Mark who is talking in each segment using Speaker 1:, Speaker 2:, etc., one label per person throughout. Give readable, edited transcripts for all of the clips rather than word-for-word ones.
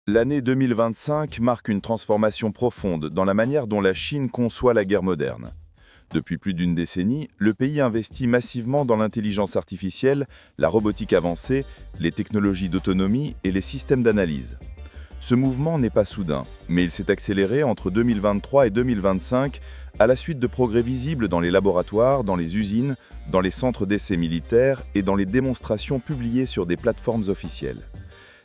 Speaker 1: L'année 2025 marque une transformation profonde dans la manière dont la Chine conçoit la guerre moderne. Depuis plus d'une décennie, le pays investit massivement dans l'intelligence artificielle, la robotique avancée, les technologies d'autonomie et les systèmes d'analyse. Ce mouvement n'est pas soudain, mais il s'est accéléré entre 2023 et 2025 à la suite de progrès visibles dans les laboratoires, dans les usines, dans les centres d'essais militaires et dans les démonstrations publiées sur des plateformes officielles.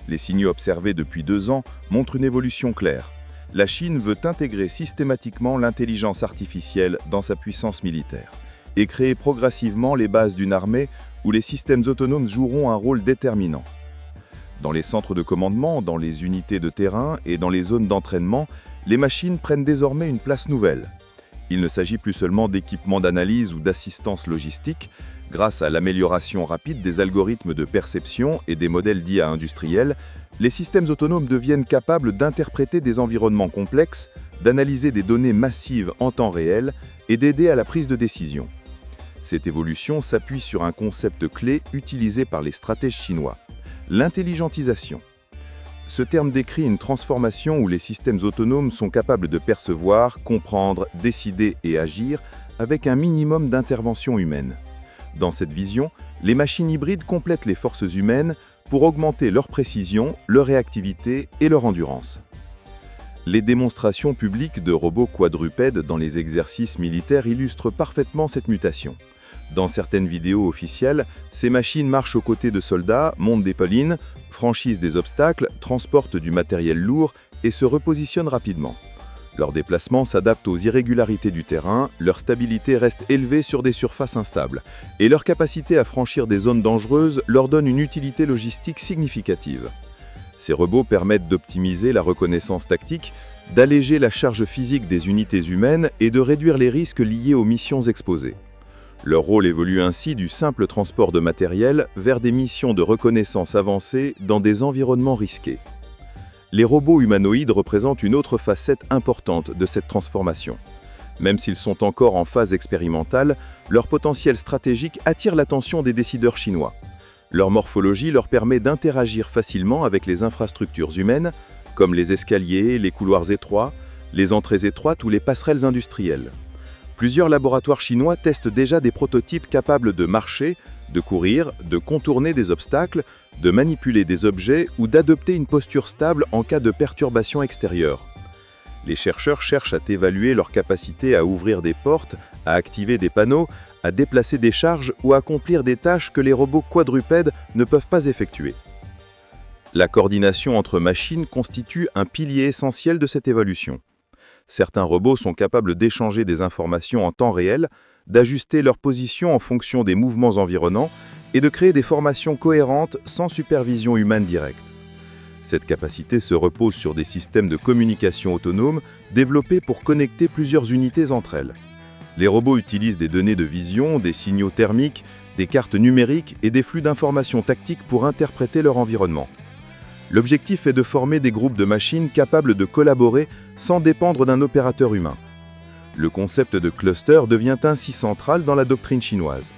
Speaker 1: Les signaux observés depuis 2 ans montrent une évolution claire. La Chine veut intégrer systématiquement l'intelligence artificielle dans sa puissance militaire et créer progressivement les bases d'une armée où les systèmes autonomes joueront un rôle déterminant. Dans les centres de commandement, dans les unités de terrain et dans les zones d'entraînement, les machines prennent désormais une place nouvelle. Il ne s'agit plus seulement d'équipements d'analyse ou d'assistance logistique. Grâce à l'amélioration rapide des algorithmes de perception et des modèles d'IA industriels, les systèmes autonomes deviennent capables d'interpréter des environnements complexes, d'analyser des données massives en temps réel et d'aider à la prise de décision. Cette évolution s'appuie sur un concept clé utilisé par les stratèges chinois, l'intelligentisation. Ce terme décrit une transformation où les systèmes autonomes sont capables de percevoir, comprendre, décider et agir avec un minimum d'intervention humaine. Dans cette vision, les machines hybrides complètent les forces humaines pour augmenter leur précision, leur réactivité et leur endurance. Les démonstrations publiques de robots quadrupèdes dans les exercices militaires illustrent parfaitement cette mutation. Dans certaines vidéos officielles, ces machines marchent aux côtés de soldats, montent des collines, franchissent des obstacles, transportent du matériel lourd et se repositionnent rapidement. Leurs déplacements s'adaptent aux irrégularités du terrain, leur stabilité reste élevée sur des surfaces instables, et leur capacité à franchir des zones dangereuses leur donne une utilité logistique significative. Ces robots permettent d'optimiser la reconnaissance tactique, d'alléger la charge physique des unités humaines et de réduire les risques liés aux missions exposées. Leur rôle évolue ainsi du simple transport de matériel vers des missions de reconnaissance avancées dans des environnements risqués. Les robots humanoïdes représentent une autre facette importante de cette transformation. Même s'ils sont encore en phase expérimentale, leur potentiel stratégique attire l'attention des décideurs chinois. Leur morphologie leur permet d'interagir facilement avec les infrastructures humaines, comme les escaliers, les couloirs étroits, les entrées étroites ou les passerelles industrielles. Plusieurs laboratoires chinois testent déjà des prototypes capables de marcher, de courir, de contourner des obstacles, de manipuler des objets ou d'adopter une posture stable en cas de perturbation extérieure. Les chercheurs cherchent à évaluer leur capacité à ouvrir des portes, à activer des panneaux, à déplacer des charges ou à accomplir des tâches que les robots quadrupèdes ne peuvent pas effectuer. La coordination entre machines constitue un pilier essentiel de cette évolution. Certains robots sont capables d'échanger des informations en temps réel, d'ajuster leur position en fonction des mouvements environnants et de créer des formations cohérentes sans supervision humaine directe. Cette capacité se repose sur des systèmes de communication autonomes développés pour connecter plusieurs unités entre elles. Les robots utilisent des données de vision, des signaux thermiques, des cartes numériques et des flux d'informations tactiques pour interpréter leur environnement. L'objectif est de former des groupes de machines capables de collaborer sans dépendre d'un opérateur humain. Le concept de cluster devient ainsi central dans la doctrine chinoise.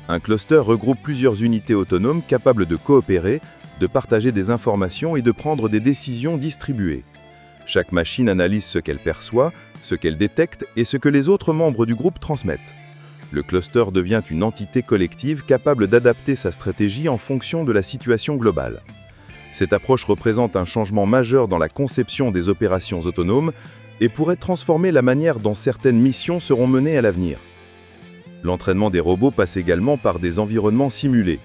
Speaker 1: Un cluster regroupe plusieurs unités autonomes capables de coopérer, de partager des informations et de prendre des décisions distribuées. Chaque machine analyse ce qu'elle perçoit, ce qu'elle détecte et ce que les autres membres du groupe transmettent. Le cluster devient une entité collective capable d'adapter sa stratégie en fonction de la situation globale. Cette approche représente un changement majeur dans la conception des opérations autonomes et pourrait transformer la manière dont certaines missions seront menées à l'avenir. L'entraînement des robots passe également par des environnements simulés.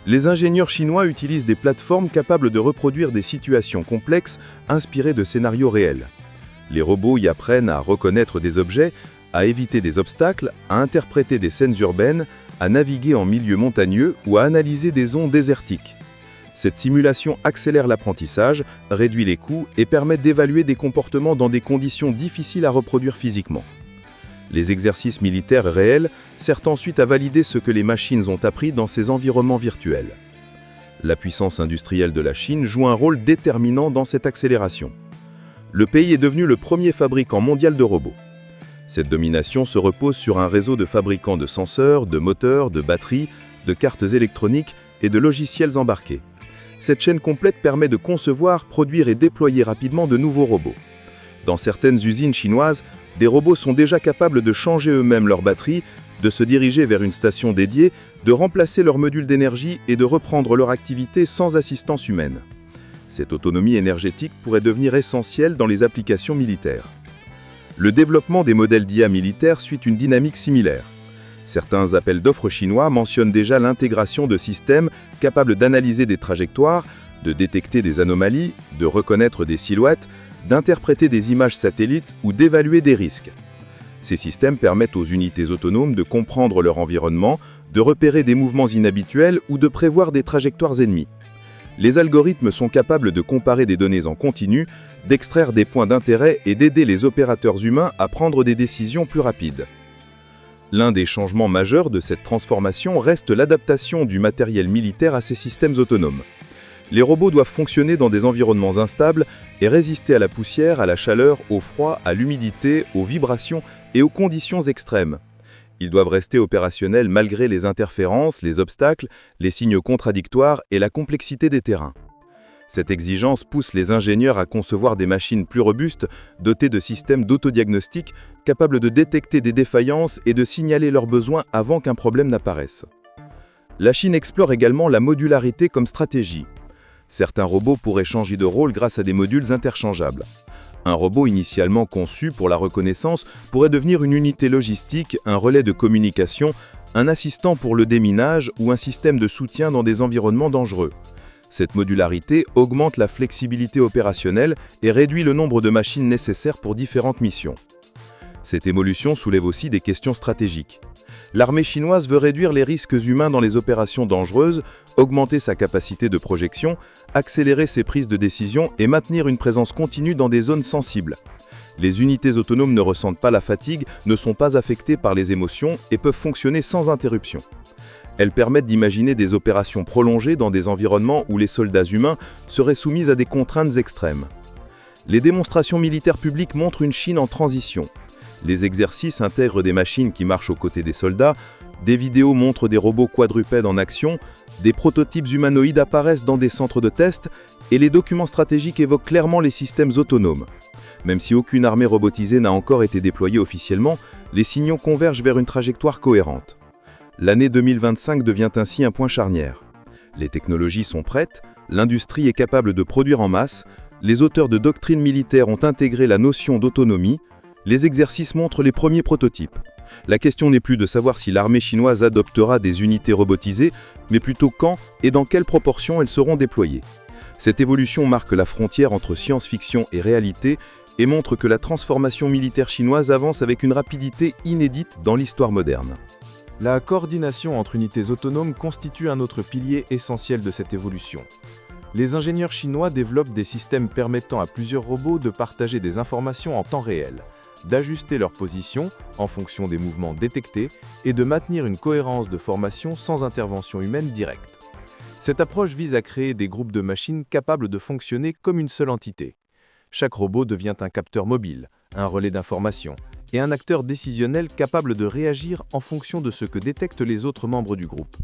Speaker 1: Les ingénieurs chinois utilisent des plateformes capables de reproduire des situations complexes inspirées de scénarios réels. Les robots y apprennent à reconnaître des objets, à éviter des obstacles, à interpréter des scènes urbaines, à naviguer en milieu montagneux ou à analyser des zones désertiques. Cette simulation accélère l'apprentissage, réduit les coûts et permet d'évaluer des comportements dans des conditions difficiles à reproduire physiquement. Les exercices militaires réels servent ensuite à valider ce que les machines ont appris dans ces environnements virtuels. La puissance industrielle de la Chine joue un rôle déterminant dans cette accélération. Le pays est devenu le premier fabricant mondial de robots. Cette domination se repose sur un réseau de fabricants de senseurs, de moteurs, de batteries, de cartes électroniques et de logiciels embarqués. Cette chaîne complète permet de concevoir, produire et déployer rapidement de nouveaux robots. Dans certaines usines chinoises, des robots sont déjà capables de changer eux-mêmes leur batterie, de se diriger vers une station dédiée, de remplacer leur module d'énergie et de reprendre leur activité sans assistance humaine. Cette autonomie énergétique pourrait devenir essentielle dans les applications militaires. Le développement des modèles d'IA militaires suit une dynamique similaire. Certains appels d'offres chinois mentionnent déjà l'intégration de systèmes capables d'analyser des trajectoires, de détecter des anomalies, de reconnaître des silhouettes, d'interpréter des images satellites ou d'évaluer des risques. Ces systèmes permettent aux unités autonomes de comprendre leur environnement, de repérer des mouvements inhabituels ou de prévoir des trajectoires ennemies. Les algorithmes sont capables de comparer des données en continu, d'extraire des points d'intérêt et d'aider les opérateurs humains à prendre des décisions plus rapides. L'un des changements majeurs de cette transformation reste l'adaptation du matériel militaire à ces systèmes autonomes. Les robots doivent fonctionner dans des environnements instables et résister à la poussière, à la chaleur, au froid, à l'humidité, aux vibrations et aux conditions extrêmes. Ils doivent rester opérationnels malgré les interférences, les obstacles, les signes contradictoires et la complexité des terrains. Cette exigence pousse les ingénieurs à concevoir des machines plus robustes, dotées de systèmes d'autodiagnostic, capables de détecter des défaillances et de signaler leurs besoins avant qu'un problème n'apparaisse. La Chine explore également la modularité comme stratégie. Certains robots pourraient changer de rôle grâce à des modules interchangeables. Un robot initialement conçu pour la reconnaissance pourrait devenir une unité logistique, un relais de communication, un assistant pour le déminage ou un système de soutien dans des environnements dangereux. Cette modularité augmente la flexibilité opérationnelle et réduit le nombre de machines nécessaires pour différentes missions. Cette évolution soulève aussi des questions stratégiques. L'armée chinoise veut réduire les risques humains dans les opérations dangereuses, augmenter sa capacité de projection, accélérer ses prises de décision et maintenir une présence continue dans des zones sensibles. Les unités autonomes ne ressentent pas la fatigue, ne sont pas affectées par les émotions et peuvent fonctionner sans interruption. Elles permettent d'imaginer des opérations prolongées dans des environnements où les soldats humains seraient soumis à des contraintes extrêmes. Les démonstrations militaires publiques montrent une Chine en transition. Les exercices intègrent des machines qui marchent aux côtés des soldats, des vidéos montrent des robots quadrupèdes en action, des prototypes humanoïdes apparaissent dans des centres de test et les documents stratégiques évoquent clairement les systèmes autonomes. Même si aucune armée robotisée n'a encore été déployée officiellement, les signaux convergent vers une trajectoire cohérente. L'année 2025 devient ainsi un point charnière. Les technologies sont prêtes, l'industrie est capable de produire en masse, les auteurs de doctrines militaires ont intégré la notion d'autonomie, les exercices montrent les premiers prototypes. La question n'est plus de savoir si l'armée chinoise adoptera des unités robotisées, mais plutôt quand et dans quelle proportion elles seront déployées. Cette évolution marque la frontière entre science-fiction et réalité et montre que la transformation militaire chinoise avance avec une rapidité inédite dans l'histoire moderne.
Speaker 2: La coordination entre unités autonomes constitue un autre pilier essentiel de cette évolution. Les ingénieurs chinois développent des systèmes permettant à plusieurs robots de partager des informations en temps réel, d'ajuster leur position en fonction des mouvements détectés et de maintenir une cohérence de formation sans intervention humaine directe. Cette approche vise à créer des groupes de machines capables de fonctionner comme une seule entité. Chaque robot devient un capteur mobile, un relais d'information et un acteur décisionnel capable de réagir en fonction de ce que détectent les autres membres du groupe.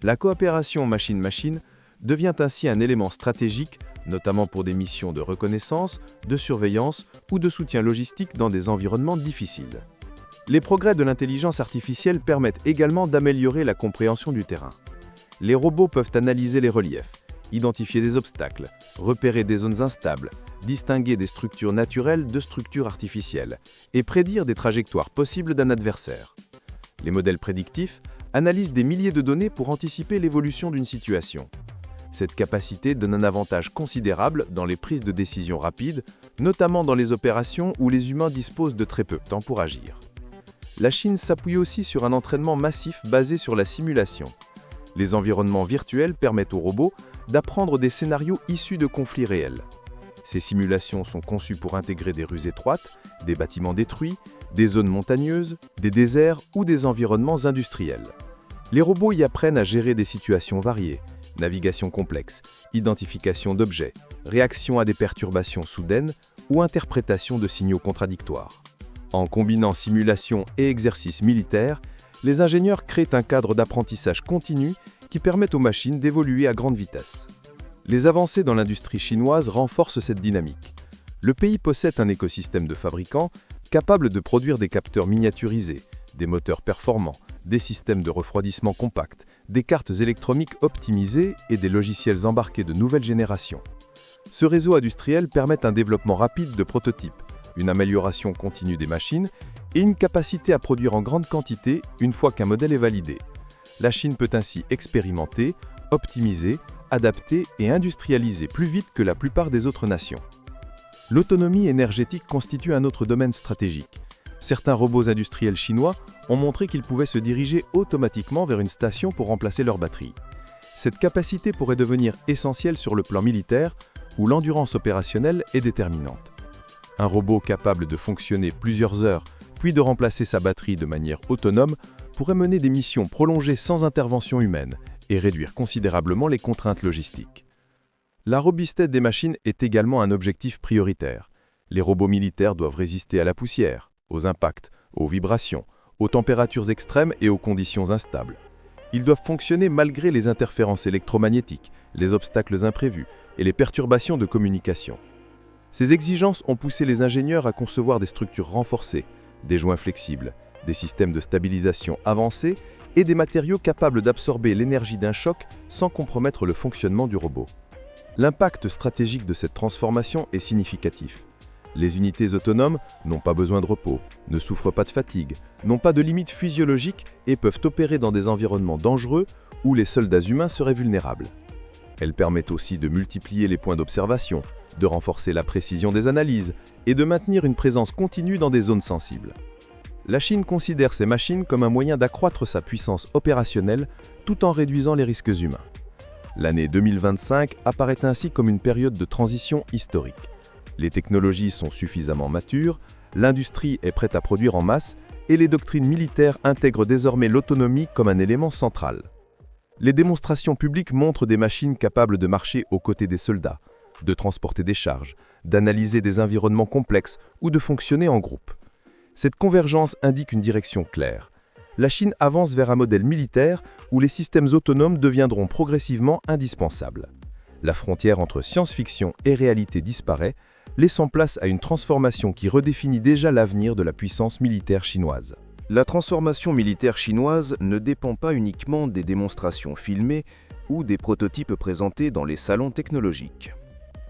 Speaker 2: La coopération machine-machine devient ainsi un élément stratégique, notamment pour des missions de reconnaissance, de surveillance ou de soutien logistique dans des environnements difficiles. Les progrès de l'intelligence artificielle permettent également d'améliorer la compréhension du terrain. Les robots peuvent analyser les reliefs, identifier des obstacles, repérer des zones instables, distinguer des structures naturelles de structures artificielles et prédire des trajectoires possibles d'un adversaire. Les modèles prédictifs analysent des milliers de données pour anticiper l'évolution d'une situation. Cette capacité donne un avantage considérable dans les prises de décision rapides, notamment dans les opérations où les humains disposent de très peu de temps pour agir. La Chine s'appuie aussi sur un entraînement massif basé sur la simulation. Les environnements virtuels permettent aux robots d'apprendre des scénarios issus de conflits réels. Ces simulations sont conçues pour intégrer des rues étroites, des bâtiments détruits, des zones montagneuses, des déserts ou des environnements industriels. Les robots y apprennent à gérer des situations variées, navigation complexe, identification d'objets, réaction à des perturbations soudaines ou interprétation de signaux contradictoires. En combinant simulation et exercices militaires, les ingénieurs créent un cadre d'apprentissage continu qui permet aux machines d'évoluer à grande vitesse. Les avancées dans l'industrie chinoise renforcent cette dynamique. Le pays possède un écosystème de fabricants capables de produire des capteurs miniaturisés, des moteurs performants, des systèmes de refroidissement compacts, des cartes électroniques optimisées et des logiciels embarqués de nouvelle génération. Ce réseau industriel permet un développement rapide de prototypes, une amélioration continue des machines et une capacité à produire en grande quantité une fois qu'un modèle est validé. La Chine peut ainsi expérimenter, optimiser, adapter et industrialiser plus vite que la plupart des autres nations. L'autonomie énergétique constitue un autre domaine stratégique. Certains robots industriels chinois ont montré qu'ils pouvaient se diriger automatiquement vers une station pour remplacer leur batterie. Cette capacité pourrait devenir essentielle sur le plan militaire, où l'endurance opérationnelle est déterminante. Un robot capable de fonctionner plusieurs heures, puis de remplacer sa batterie de manière autonome, pourrait mener des missions prolongées sans intervention humaine et réduire considérablement les contraintes logistiques. La robustesse des machines est également un objectif prioritaire. Les robots militaires doivent résister à la poussière, aux impacts, aux vibrations, aux températures extrêmes et aux conditions instables. Ils doivent fonctionner malgré les interférences électromagnétiques, les obstacles imprévus et les perturbations de communication. Ces exigences ont poussé les ingénieurs à concevoir des structures renforcées, des joints flexibles, des systèmes de stabilisation avancés et des matériaux capables d'absorber l'énergie d'un choc sans compromettre le fonctionnement du robot. L'impact stratégique de cette transformation est significatif. Les unités autonomes n'ont pas besoin de repos, ne souffrent pas de fatigue, n'ont pas de limites physiologiques et peuvent opérer dans des environnements dangereux où les soldats humains seraient vulnérables. Elles permettent aussi de multiplier les points d'observation, de renforcer la précision des analyses et de maintenir une présence continue dans des zones sensibles. La Chine considère ces machines comme un moyen d'accroître sa puissance opérationnelle tout en réduisant les risques humains. L'année 2025 apparaît ainsi comme une période de transition historique. Les technologies sont suffisamment matures, l'industrie est prête à produire en masse et les doctrines militaires intègrent désormais l'autonomie comme un élément central. Les démonstrations publiques montrent des machines capables de marcher aux côtés des soldats, de transporter des charges, d'analyser des environnements complexes ou de fonctionner en groupe. Cette convergence indique une direction claire. La Chine avance vers un modèle militaire où les systèmes autonomes deviendront progressivement indispensables. La frontière entre science-fiction et réalité disparaît, laissant place à une transformation qui redéfinit déjà l'avenir de la puissance militaire chinoise.
Speaker 3: La transformation militaire chinoise ne dépend pas uniquement des démonstrations filmées ou des prototypes présentés dans les salons technologiques.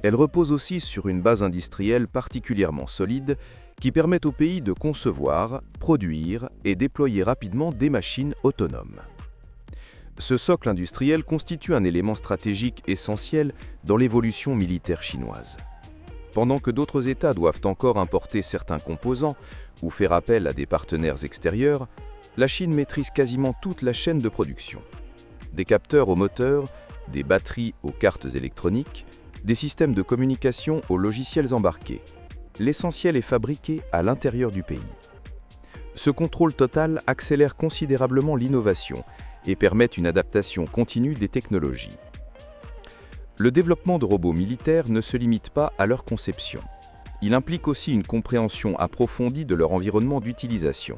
Speaker 3: Elle repose aussi sur une base industrielle particulièrement solide qui permet au pays de concevoir, produire et déployer rapidement des machines autonomes. Ce socle industriel constitue un élément stratégique essentiel dans l'évolution militaire chinoise. Pendant que d'autres États doivent encore importer certains composants ou faire appel à des partenaires extérieurs, la Chine maîtrise quasiment toute la chaîne de production. Des capteurs aux moteurs, des batteries aux cartes électroniques, des systèmes de communication aux logiciels embarqués. L'essentiel est fabriqué à l'intérieur du pays. Ce contrôle total accélère considérablement l'innovation et permet une adaptation continue des technologies. Le développement de robots militaires ne se limite pas à leur conception. Il implique aussi une compréhension approfondie de leur environnement d'utilisation.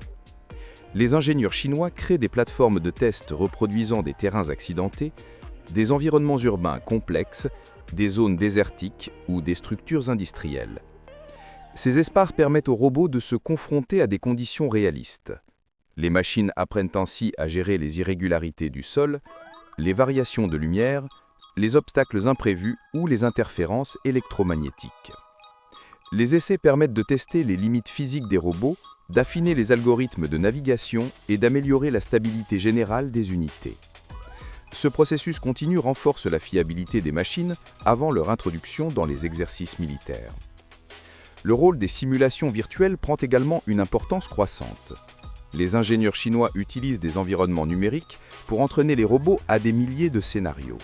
Speaker 3: Les ingénieurs chinois créent des plateformes de test reproduisant des terrains accidentés, des environnements urbains complexes, des zones désertiques ou des structures industrielles. Ces espaces permettent aux robots de se confronter à des conditions réalistes. Les machines apprennent ainsi à gérer les irrégularités du sol, les variations de lumière, les obstacles imprévus ou les interférences électromagnétiques. Les essais permettent de tester les limites physiques des robots, d'affiner les algorithmes de navigation et d'améliorer la stabilité générale des unités. Ce processus continu renforce la fiabilité des machines avant leur introduction dans les exercices militaires. Le rôle des simulations virtuelles prend également une importance croissante. Les ingénieurs chinois utilisent des environnements numériques pour entraîner les robots à des milliers de scénarios.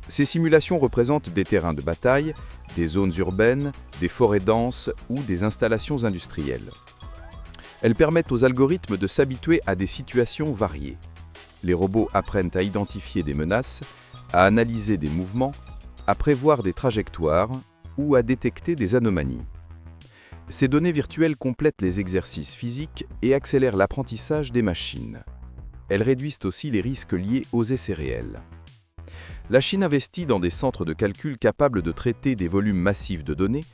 Speaker 3: Ces simulations représentent des terrains de bataille, des zones urbaines, des forêts denses ou des installations industrielles. Elles permettent aux algorithmes de s'habituer à des situations variées. Les robots apprennent à identifier des menaces, à analyser des mouvements, à prévoir des trajectoires ou à détecter des anomalies. Ces données virtuelles complètent les exercices physiques et accélèrent l'apprentissage des machines. Elles réduisent aussi les risques liés aux essais réels.
Speaker 2: La Chine investit dans des centres de calcul capables de traiter des volumes massifs de données,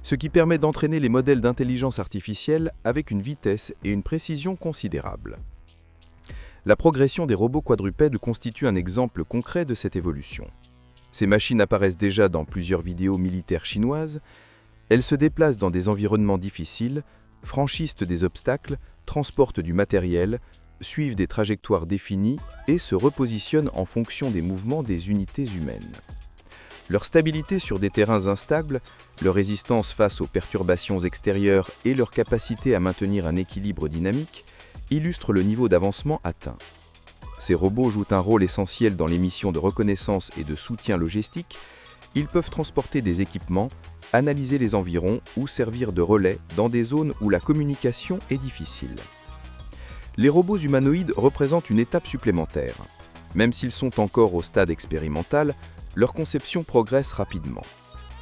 Speaker 2: ce qui permet d'entraîner les modèles d'intelligence artificielle avec une vitesse et une précision considérables. La progression des robots quadrupèdes constitue un exemple concret de cette évolution. Ces machines apparaissent déjà dans plusieurs vidéos militaires chinoises. Elles se déplacent dans des environnements difficiles, franchissent des obstacles, transportent du matériel, suivent des trajectoires définies et se repositionnent en fonction des mouvements des unités humaines. Leur stabilité sur des terrains instables, leur résistance face aux perturbations extérieures et leur capacité à maintenir un équilibre dynamique illustrent le niveau d'avancement atteint. Ces robots jouent un rôle essentiel dans les missions de reconnaissance et de soutien logistique. Ils peuvent transporter des équipements, analyser les environs ou servir de relais dans des zones où la communication est difficile. Les robots humanoïdes représentent une étape supplémentaire. Même s'ils sont encore au stade expérimental, leur conception progresse rapidement.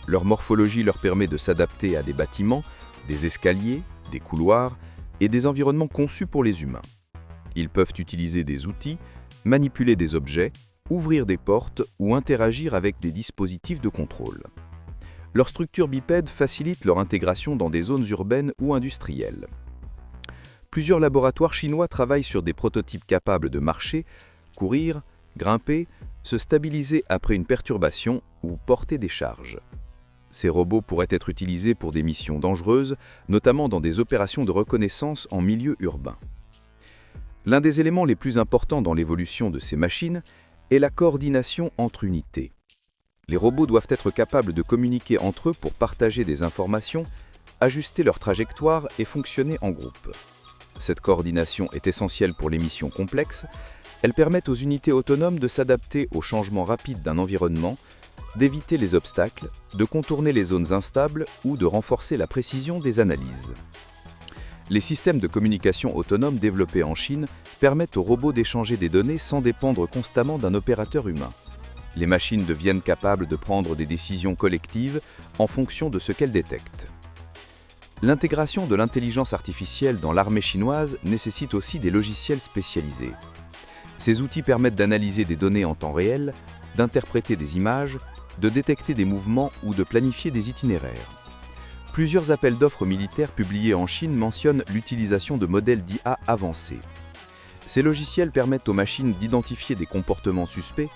Speaker 2: Leur morphologie leur permet de s'adapter à des bâtiments, des escaliers, des couloirs et des environnements conçus pour les humains. Ils peuvent utiliser des outils, manipuler des objets, ouvrir des portes ou interagir avec des dispositifs de contrôle. Leur structure bipède facilite leur intégration dans des zones urbaines ou industrielles. Plusieurs laboratoires chinois travaillent sur des prototypes capables de marcher, courir, grimper, se stabiliser après une perturbation ou porter des charges. Ces robots pourraient être utilisés pour des missions dangereuses, notamment dans des opérations de reconnaissance en milieu urbain. L'un des éléments les plus importants dans l'évolution de ces machines est la coordination entre unités. Les robots doivent être capables de communiquer entre eux pour partager des informations, ajuster leur trajectoire et fonctionner en groupe. Cette coordination est essentielle pour les missions complexes. Elles permettent aux unités autonomes de s'adapter aux changements rapides d'un environnement, d'éviter les obstacles, de contourner les zones instables ou de renforcer la précision des analyses. Les systèmes de communication autonomes développés en Chine permettent aux robots d'échanger des données sans dépendre constamment d'un opérateur humain. Les machines deviennent capables de prendre des décisions collectives en fonction de ce qu'elles détectent. L'intégration de l'intelligence artificielle dans l'armée chinoise nécessite aussi des logiciels spécialisés. Ces outils permettent d'analyser des données en temps réel, d'interpréter des images, de détecter des mouvements ou de planifier des itinéraires. Plusieurs appels d'offres militaires publiés en Chine mentionnent l'utilisation de modèles d'IA avancés. Ces logiciels permettent aux machines d'identifier des comportements suspects,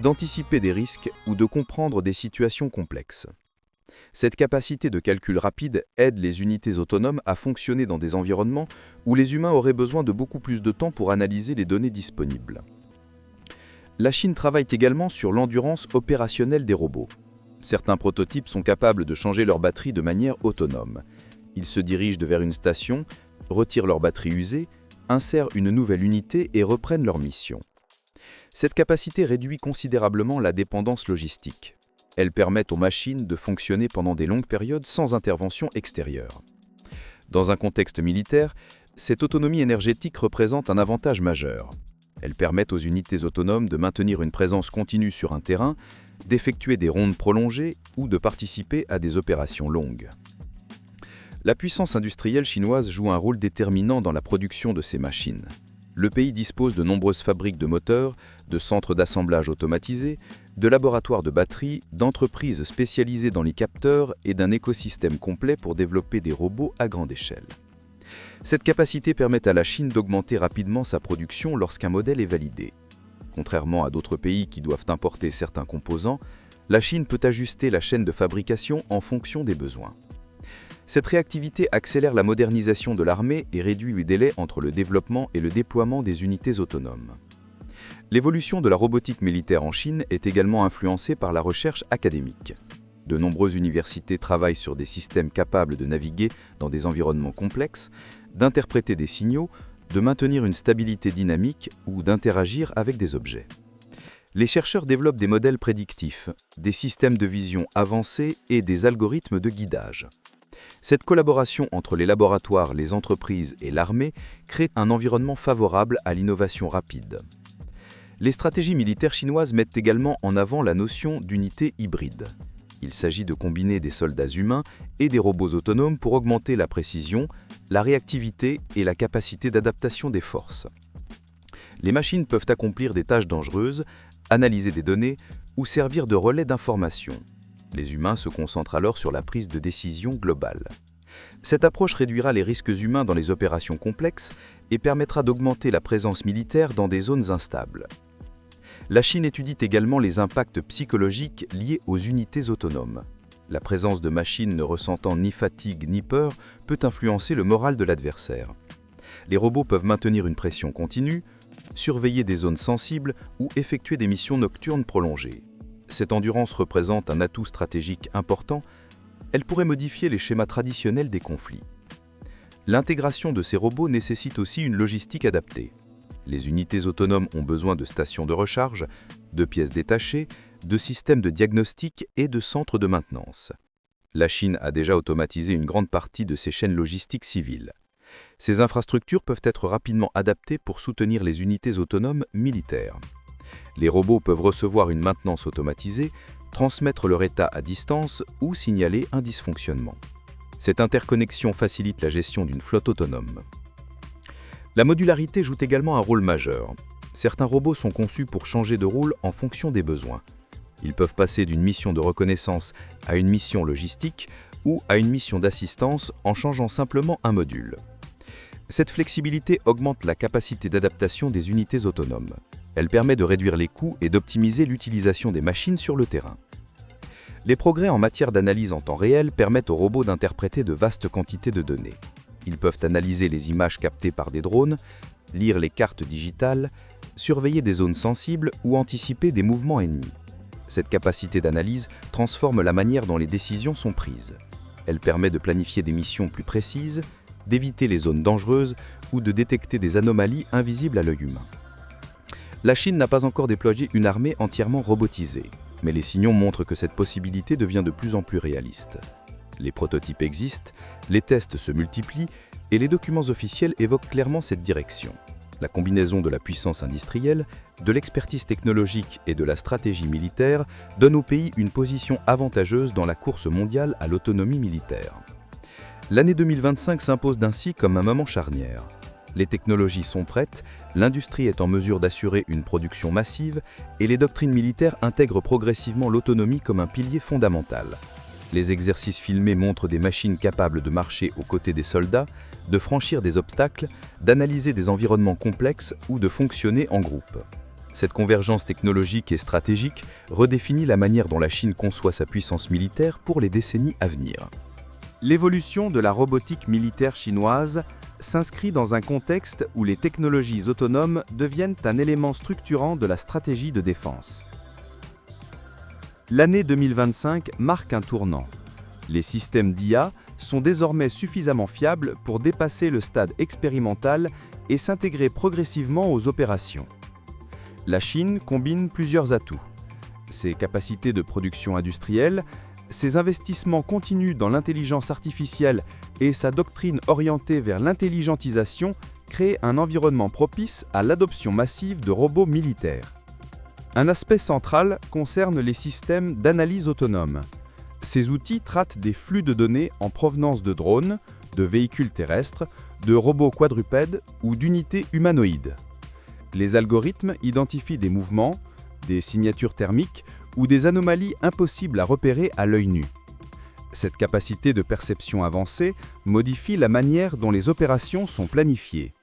Speaker 2: d'anticiper des risques ou de comprendre des situations complexes. Cette capacité de calcul rapide aide les unités autonomes à fonctionner dans des environnements où les humains auraient besoin de beaucoup plus de temps pour analyser les données disponibles. La Chine travaille également sur l'endurance opérationnelle des robots. Certains prototypes sont capables de changer leur batterie de manière autonome. Ils se dirigent vers une station, retirent leur batterie usée, insèrent une nouvelle unité et reprennent leur mission. Cette capacité réduit considérablement la dépendance logistique. Elles permettent aux machines de fonctionner pendant des longues périodes sans intervention extérieure. Dans un contexte militaire, cette autonomie énergétique représente un avantage majeur. Elles permettent aux unités autonomes de maintenir une présence continue sur un terrain, d'effectuer des rondes prolongées ou de participer à des opérations longues. La puissance industrielle chinoise joue un rôle déterminant dans la production de ces machines. Le pays dispose de nombreuses fabriques de moteurs, de centres d'assemblage automatisés, de laboratoires de batteries, d'entreprises spécialisées dans les capteurs et d'un écosystème complet pour développer des robots à grande échelle. Cette capacité permet à la Chine d'augmenter rapidement sa production lorsqu'un modèle est validé. Contrairement à d'autres pays qui doivent importer certains composants, la Chine peut ajuster la chaîne de fabrication en fonction des besoins. Cette réactivité accélère la modernisation de l'armée et réduit les délais entre le développement et le déploiement des unités autonomes. L'évolution de la robotique militaire en Chine est également influencée par la recherche académique. De nombreuses universités travaillent sur des systèmes capables de naviguer dans des environnements complexes, d'interpréter des signaux, de maintenir une stabilité dynamique ou d'interagir avec des objets. Les chercheurs développent des modèles prédictifs, des systèmes de vision avancés et des algorithmes de guidage. Cette collaboration entre les laboratoires, les entreprises et l'armée crée un environnement favorable à l'innovation rapide. Les stratégies militaires chinoises mettent également en avant la notion d'unité hybride. Il s'agit de combiner des soldats humains et des robots autonomes pour augmenter la précision, la réactivité et la capacité d'adaptation des forces. Les machines peuvent accomplir des tâches dangereuses, analyser des données,
Speaker 3: ou servir de relais d'information. Les humains se concentrent alors sur la prise de décision globale. Cette approche réduira les risques humains dans les opérations complexes et permettra d'augmenter la présence militaire dans des zones instables. La Chine étudie également les impacts psychologiques liés aux unités autonomes. La présence de machines ne ressentant ni fatigue ni peur peut influencer le moral de l'adversaire. Les robots peuvent maintenir une pression continue, surveiller des zones sensibles ou effectuer des missions nocturnes prolongées. Cette endurance représente un atout stratégique important. Elle pourrait modifier les schémas traditionnels des conflits. L'intégration de ces robots nécessite aussi une logistique adaptée. Les unités autonomes ont besoin de stations de recharge, de pièces détachées, de systèmes de diagnostic et de centres de maintenance. La Chine a déjà automatisé une grande partie de ses chaînes logistiques civiles. Ces infrastructures peuvent être rapidement adaptées pour soutenir les unités autonomes militaires. Les robots peuvent recevoir une maintenance automatisée, transmettre leur état à distance ou signaler un dysfonctionnement. Cette interconnexion facilite la gestion d'une flotte autonome. La modularité joue également un rôle majeur. Certains robots sont conçus pour changer de rôle en fonction des besoins. Ils peuvent passer d'une mission de reconnaissance à une mission logistique ou à une mission d'assistance en changeant simplement un module. Cette flexibilité augmente la capacité d'adaptation des unités autonomes. Elle permet de réduire les coûts et d'optimiser l'utilisation des machines sur le terrain. Les progrès en matière d'analyse en temps réel permettent aux robots d'interpréter de vastes quantités de données. Ils peuvent analyser les images captées par des drones, lire les cartes digitales, surveiller des zones sensibles ou anticiper des mouvements ennemis. Cette capacité d'analyse transforme la manière dont les décisions sont prises. Elle permet de planifier des missions plus précises, d'éviter les zones dangereuses ou de détecter des anomalies invisibles à l'œil humain. La Chine n'a pas encore déployé une armée entièrement robotisée, mais les signaux montrent que cette possibilité devient de plus en plus réaliste. Les prototypes existent, les tests se multiplient et les documents officiels évoquent clairement cette direction. La combinaison de la puissance industrielle, de l'expertise technologique et de la stratégie militaire donne au pays une position avantageuse dans la course mondiale à l'autonomie militaire. L'année 2025 s'impose ainsi comme un moment charnière. Les technologies sont prêtes, l'industrie est en mesure d'assurer une production massive et les doctrines militaires intègrent progressivement l'autonomie comme un pilier fondamental. Les exercices filmés montrent des machines capables de marcher aux côtés des soldats, de franchir des obstacles, d'analyser des environnements complexes ou de fonctionner en groupe. Cette convergence technologique et stratégique redéfinit la manière dont la Chine conçoit sa puissance militaire pour les décennies à venir.
Speaker 2: L'évolution de la robotique militaire chinoise s'inscrit dans un contexte où les technologies autonomes deviennent un élément structurant de la stratégie de défense. L'année 2025 marque un tournant. Les systèmes d'IA sont désormais suffisamment fiables pour dépasser le stade expérimental et s'intégrer progressivement aux opérations. La Chine combine plusieurs atouts. Ses capacités de production industrielle, ses investissements continus dans l'intelligence artificielle et sa doctrine orientée vers l'intelligentisation créent un environnement propice à l'adoption massive de robots militaires. Un aspect central concerne les systèmes d'analyse autonome. Ces outils traitent des flux de données en provenance de drones, de véhicules terrestres, de robots quadrupèdes ou d'unités humanoïdes. Les algorithmes identifient des mouvements, des signatures thermiques ou des anomalies impossibles à repérer à l'œil nu. Cette capacité de perception avancée modifie la manière dont les opérations sont planifiées.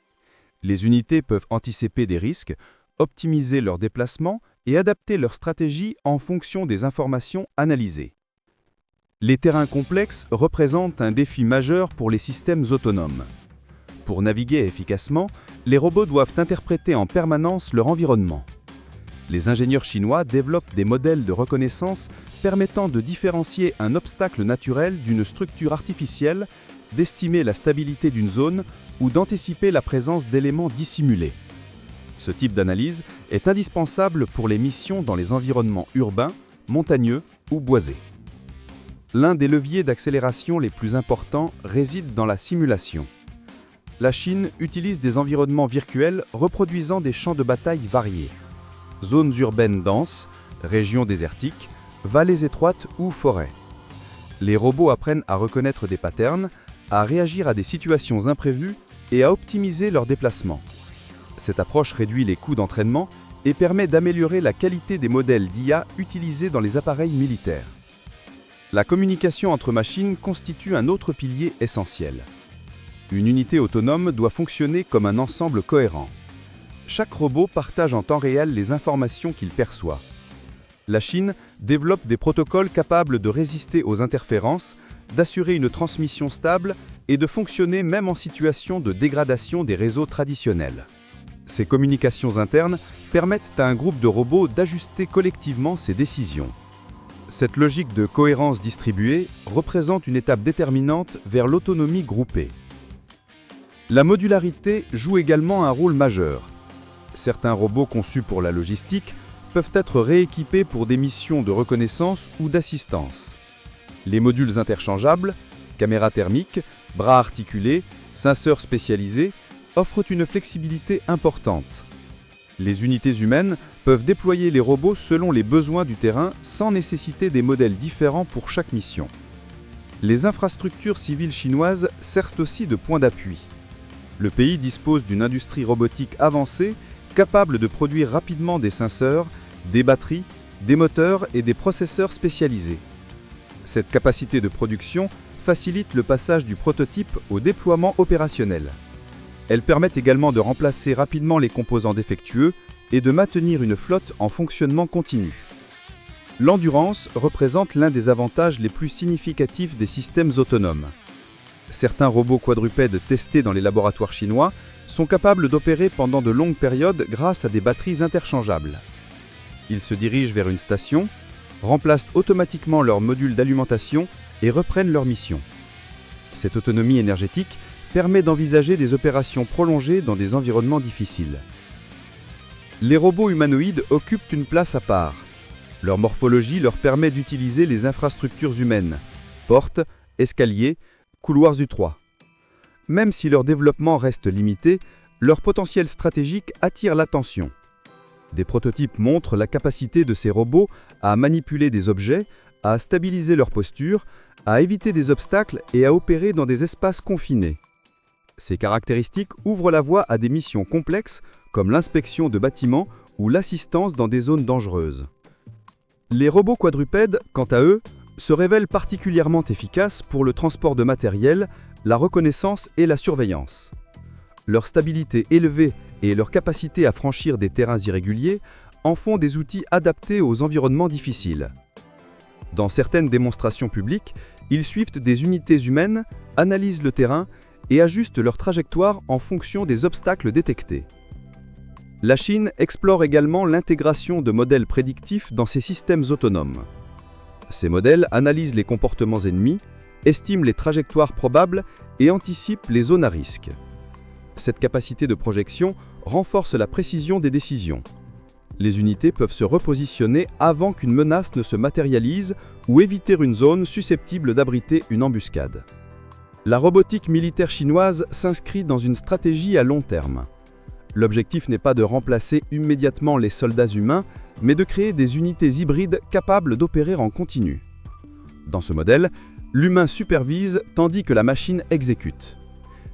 Speaker 2: Les unités peuvent anticiper des risques, optimiser leurs déplacements et adapter leur stratégie en fonction des informations analysées. Les terrains complexes représentent un défi majeur pour les systèmes autonomes. Pour naviguer efficacement, les robots doivent interpréter en permanence leur environnement. Les ingénieurs chinois développent des modèles de reconnaissance permettant de différencier un obstacle naturel d'une structure artificielle, d'estimer la stabilité d'une zone ou d'anticiper la présence d'éléments dissimulés. Ce type d'analyse est indispensable pour les missions dans les environnements urbains, montagneux ou boisés. L'un des leviers d'accélération les plus importants réside dans la simulation. La Chine utilise des environnements virtuels reproduisant des champs de bataille variés. Zones urbaines denses, régions désertiques, vallées étroites ou forêts. Les robots apprennent à reconnaître des patterns, à réagir à des situations imprévues et à optimiser leurs déplacements. Cette approche réduit les coûts d'entraînement et permet d'améliorer la qualité des modèles d'IA utilisés dans les appareils militaires. La communication entre machines constitue un autre pilier essentiel. Une unité autonome doit fonctionner comme un ensemble cohérent. Chaque robot partage en temps réel les informations qu'il perçoit. La Chine développe des protocoles capables de résister aux interférences, d'assurer une transmission stable et de fonctionner même en situation de dégradation des réseaux traditionnels. Ces communications internes permettent à un groupe de robots d'ajuster collectivement ses décisions. Cette logique de cohérence distribuée représente une étape déterminante vers l'autonomie groupée. La modularité joue également un rôle majeur. Certains robots conçus pour la logistique peuvent être rééquipés pour des missions de reconnaissance ou d'assistance. Les modules interchangeables, caméras thermiques, bras articulés, senseurs spécialisés, offrent une flexibilité importante. Les unités humaines peuvent déployer les robots selon les besoins du terrain sans nécessiter des modèles différents pour chaque mission. Les infrastructures civiles chinoises servent aussi de point d'appui. Le pays dispose d'une industrie robotique avancée capable de produire rapidement des senseurs, des batteries, des moteurs et des processeurs spécialisés. Cette capacité de production facilite le passage du prototype au déploiement opérationnel. Elle permet également de remplacer rapidement les composants défectueux et de maintenir une flotte en fonctionnement continu. L'endurance représente l'un des avantages les plus significatifs des systèmes autonomes. Certains robots quadrupèdes testés dans les laboratoires chinois sont capables d'opérer pendant de longues périodes grâce à des batteries interchangeables. Ils se dirigent vers une station, remplacent automatiquement leur module d'alimentation et reprennent leur mission. Cette autonomie énergétique permet d'envisager des opérations prolongées dans des environnements difficiles. Les robots humanoïdes occupent une place à part. Leur morphologie leur permet d'utiliser les infrastructures humaines, portes, escaliers, couloirs étroits. Même si leur développement reste limité, leur potentiel stratégique attire l'attention. Des prototypes montrent la capacité de ces robots à manipuler des objets, à stabiliser leur posture, à éviter des obstacles et à opérer dans des espaces confinés. Ces caractéristiques ouvrent la voie à des missions complexes comme l'inspection de bâtiments ou l'assistance dans des zones dangereuses. Les robots quadrupèdes, quant à eux, se révèlent particulièrement efficaces pour le transport de matériel, la reconnaissance et la surveillance. Leur stabilité élevée et leur capacité à franchir des terrains irréguliers en font des outils adaptés aux environnements difficiles. Dans certaines démonstrations publiques, ils suivent des unités humaines, analysent le terrain et ajustent leur trajectoire en fonction des obstacles détectés. La Chine explore également l'intégration de modèles prédictifs dans ses systèmes autonomes. Ces modèles analysent les comportements ennemis, estiment les trajectoires probables et anticipent les zones à risque. Cette capacité de projection renforce la précision des décisions. Les unités peuvent se repositionner avant qu'une menace ne se matérialise ou éviter une zone susceptible d'abriter une embuscade. La robotique militaire chinoise s'inscrit dans une stratégie à long terme. L'objectif n'est pas de remplacer immédiatement les soldats humains, mais de créer des unités hybrides capables d'opérer en continu. Dans ce modèle, l'humain supervise tandis que la machine exécute.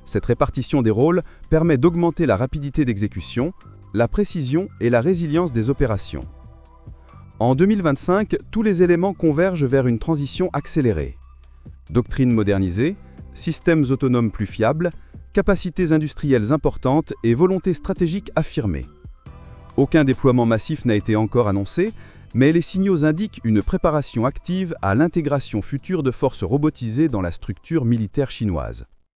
Speaker 2: Cette répartition des rôles permet d'augmenter la rapidité d'exécution, la précision et la résilience des opérations. En 2025, tous les éléments convergent vers une transition accélérée. Doctrine modernisée, systèmes autonomes plus fiables, capacités industrielles importantes et volonté stratégique affirmée. Aucun déploiement massif n'a été encore annoncé, mais les signaux indiquent une préparation active à l'intégration future de forces robotisées dans la structure militaire chinoise.